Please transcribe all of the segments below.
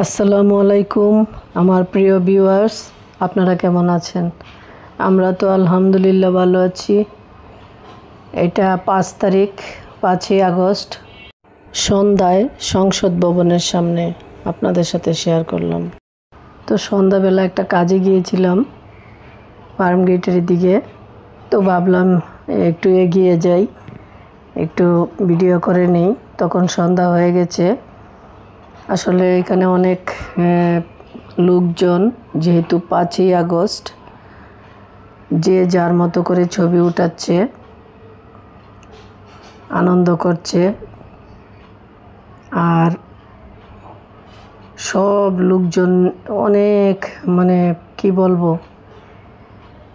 আসসালামু আলাইকুম আমার প্রিয় ভিউয়ার্স, আপনারা কেমন আছেন? আমরা তো আলহামদুলিল্লাহ ভালো আছি। এটা 5 তারিখ, 5ই আগস্ট সন্ধ্যায় সংসদ ভবনের সামনে আপনাদের সাথে শেয়ার করলাম। তো সন্ধ্যাবেলা একটা কাজে গিয়েছিলাম ফার্ম গেটের দিকে, তো ভাবলাম একটু এগিয়ে যাই, একটু ভিডিও করে নেই। তখন সন্ধ্যা হয়ে গেছে। আসলে এখানে অনেক লোকজন, যেহেতু 5ই আগস্ট, যে যার মতো করে ছবি উঠাচ্ছে, আনন্দ করছে। আর সব লোকজন অনেক, মানে কি বলবো,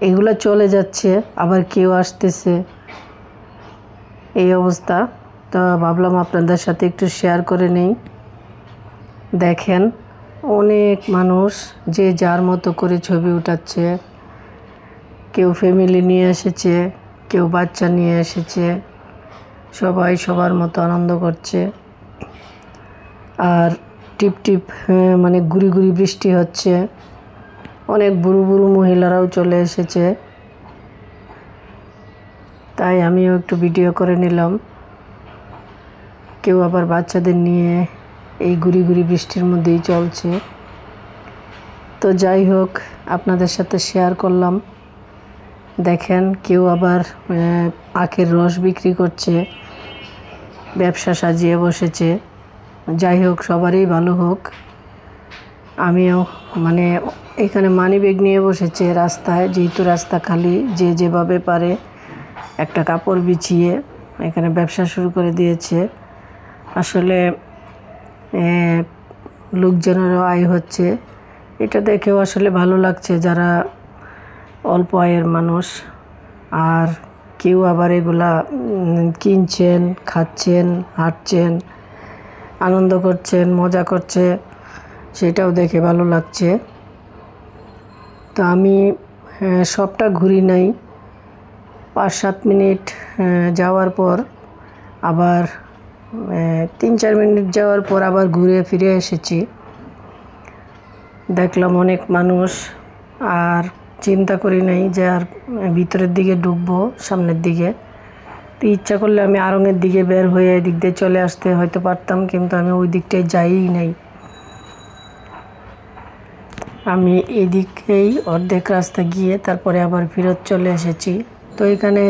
এগুলো চলে যাচ্ছে, আবার কেউ আসতেছে, এই অবস্থা। তো ভাবলাম আপনাদের সাথে একটু শেয়ার করে নেই। দেখেন, অনেক মানুষ যে যার মতো করে ছবি উঠাচ্ছে। কেউ ফ্যামিলি নিয়ে এসেছে, কেউ বাচ্চা নিয়ে এসেছে, সবাই সবার মতো আনন্দ করছে। আর টিপ টিপ মানে গুড়ি গুড়ি বৃষ্টি হচ্ছে। অনেক বুড়ো বুড়ো মহিলারাও চলে এসেছে, তাই আমিও একটু ভিডিও করে নিলাম। কেউ আবার বাচ্চাদের নিয়ে এই গুড়ি গুড়ি বৃষ্টির মধ্যেই চলছে। তো যাই হোক, আপনাদের সাথে শেয়ার করলাম। দেখেন, কেউ আবার আখের রস বিক্রি করছে, ব্যবসা সাজিয়ে বসেছে। যাই হোক, সবারই ভালো হোক। আমিও মানে এখানে মানি ব্যাগ নিয়ে বসেছে রাস্তায়, যেহেতু রাস্তা খালি, যে যেভাবে পারে একটা কাপড় বিছিয়ে এখানে ব্যবসা শুরু করে দিয়েছে। আসলে লোকজনেরও আয় হচ্ছে, এটা দেখেও আসলে ভালো লাগছে, যারা অল্প আয়ের মানুষ। আর কেউ আবার এগুলা কিনছেন, খাচ্ছেন, হাঁটছেন, আনন্দ করছেন, মজা করছে, সেটাও দেখে ভালো লাগছে। তো আমি সবটা ঘুরি নাই, 5-7 মিনিট যাওয়ার পর আবার 3-4 মিনিট যাওয়ার পর আবার ঘুরে ফিরে এসেছি। দেখলাম অনেক মানুষ, আর চিন্তা করি নাই যে আর ভিতরের দিকে ঢুকবো, সামনের দিকে। তো ইচ্ছা করলে আমি আড়ংয়ের দিকে বের হয়ে এদিক দিয়ে চলে আসতে হয়তো পারতাম, কিন্তু আমি ওই দিকটায় যাইই নাই। আমি এদিকেই অর্ধেক রাস্তা গিয়ে তারপরে আবার ফেরত চলে এসেছি। তো এখানে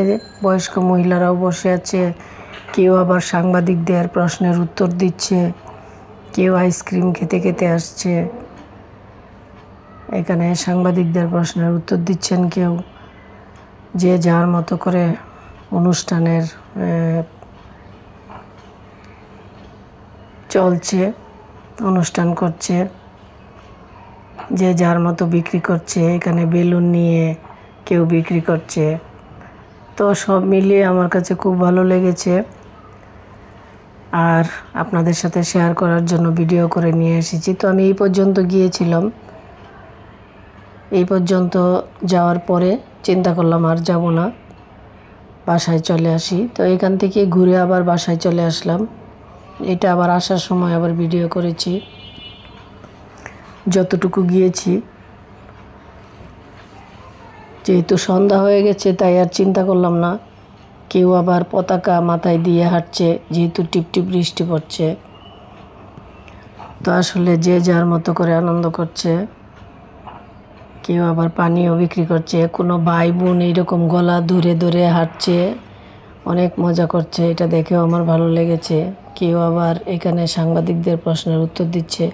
বয়স্ক মহিলারাও বসে আছে, কেউ আবার সাংবাদিকদের প্রশ্নের উত্তর দিচ্ছে, কেউ আইসক্রিম খেতে খেতে আসছে। এখানে সাংবাদিকদের প্রশ্নের উত্তর দিচ্ছেন কেউ, যে যার মতো করে অনুষ্ঠানের চলছে, অনুষ্ঠান করছে, যে যার মতো বিক্রি করছে। এখানে বেলুন নিয়ে কেউ বিক্রি করছে। তো সব মিলিয়ে আমার কাছে খুব ভালো লেগেছে, আর আপনাদের সাথে শেয়ার করার জন্য ভিডিও করে নিয়ে এসেছি। তো আমি এই পর্যন্ত গিয়েছিলাম, এই পর্যন্ত যাওয়ার পরে চিন্তা করলাম আর যাব না, বাসায় চলে আসি। তো এখান থেকে ঘুরে আবার বাসায় চলে আসলাম। এটা আবার আসার সময় আবার ভিডিও করেছি, যতটুকু গিয়েছি। যেহেতু সন্ধ্যা হয়ে গেছে, তাই আর চিন্তা করলাম না। কেউ আবার পতাকা মাথায় দিয়ে হাঁটছে, যেহেতু টিপটিপ বৃষ্টি পড়ছে। তো আসলে যে যার মতো করে আনন্দ করছে। কেউ আবার পানিও বিক্রি করছে, কোনো ভাই বোন এইরকম গলা ধরে ধরে হাঁটছে, অনেক মজা করছে। এটা দেখেও আমার ভালো লেগেছে। কেউ আবার এখানে সাংবাদিকদের প্রশ্নের উত্তর দিচ্ছে।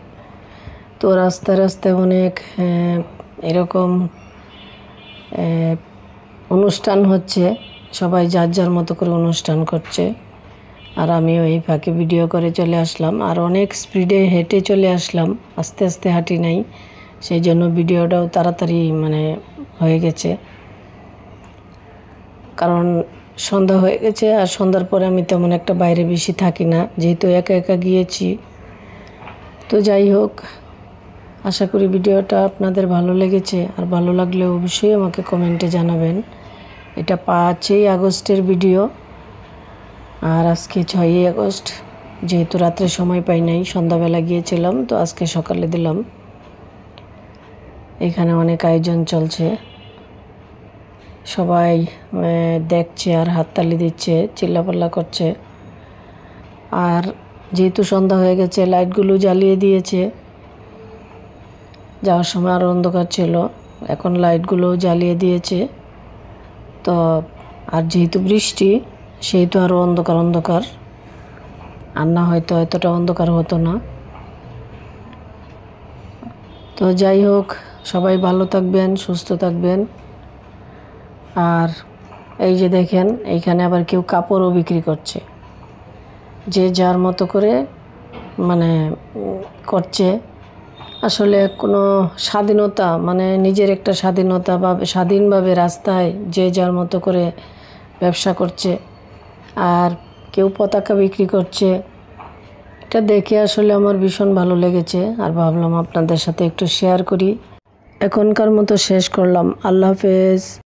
তো রাস্তায় রাস্তায় অনেক এরকম অনুষ্ঠান হচ্ছে, সবাই যার যার মতো করে অনুষ্ঠান করছে। আর আমিও এই ফাঁকে ভিডিও করে চলে আসলাম, আর অনেক স্পিডে হেঁটে চলে আসলাম, আস্তে আস্তে হাঁটি নাই, সেই জন্য ভিডিওটাও তাড়াতাড়ি মানে হয়ে গেছে। কারণ সন্ধ্যা হয়ে গেছে, আর সন্ধ্যার পরে আমি তেমন একটা বাইরে বেশি থাকি না, যেহেতু একা একা গিয়েছি। তো যাই হোক, আশা করি ভিডিওটা আপনাদের ভালো লেগেছে, আর ভালো লাগলে অবশ্যই আমাকে কমেন্টে জানাবেন। এটা 5ই আগস্টের ভিডিও, আর আজকে 6ই আগস্ট। যেহেতু রাত্রে সময় পাই নাই, সন্ধ্যাবেলা গিয়েছিলাম, তো আজকে সকালে দিলাম। এখানে অনেক আয়োজন চলছে, সবাই দেখছে আর হাততালি দিচ্ছে, চিল্লাপাল্লা করছে। আর যেহেতু সন্ধ্যা হয়ে গেছে, লাইটগুলো জ্বালিয়ে দিয়েছে। যাওয়ার সময় আরও অন্ধকার ছিল, এখন লাইটগুলো জ্বালিয়ে দিয়েছে। তো আর যেহেতু বৃষ্টি, সেহেতু আরও অন্ধকার অন্ধকার, আর না হয়তো এতটা অন্ধকার হতো না। তো যাই হোক, সবাই ভালো থাকবেন, সুস্থ থাকবেন। আর এই যে দেখেন, এইখানে আবার কেউ কাপড়ও বিক্রি করছে, যে যার মতো করে মানে করছে। আসলে কোনো স্বাধীনতা, মানে নিজের একটা স্বাধীনতা বা স্বাধীনভাবে রাস্তায় যে যার মতো করে ব্যবসা করছে। আর কেউ পতাকা বিক্রি করছে, এটা দেখে আসলে আমার ভীষণ ভালো লেগেছে, আর ভাবলাম আপনাদের সাথে একটু শেয়ার করি। এখনকার মতো শেষ করলাম। আল্লাহ হাফেজ।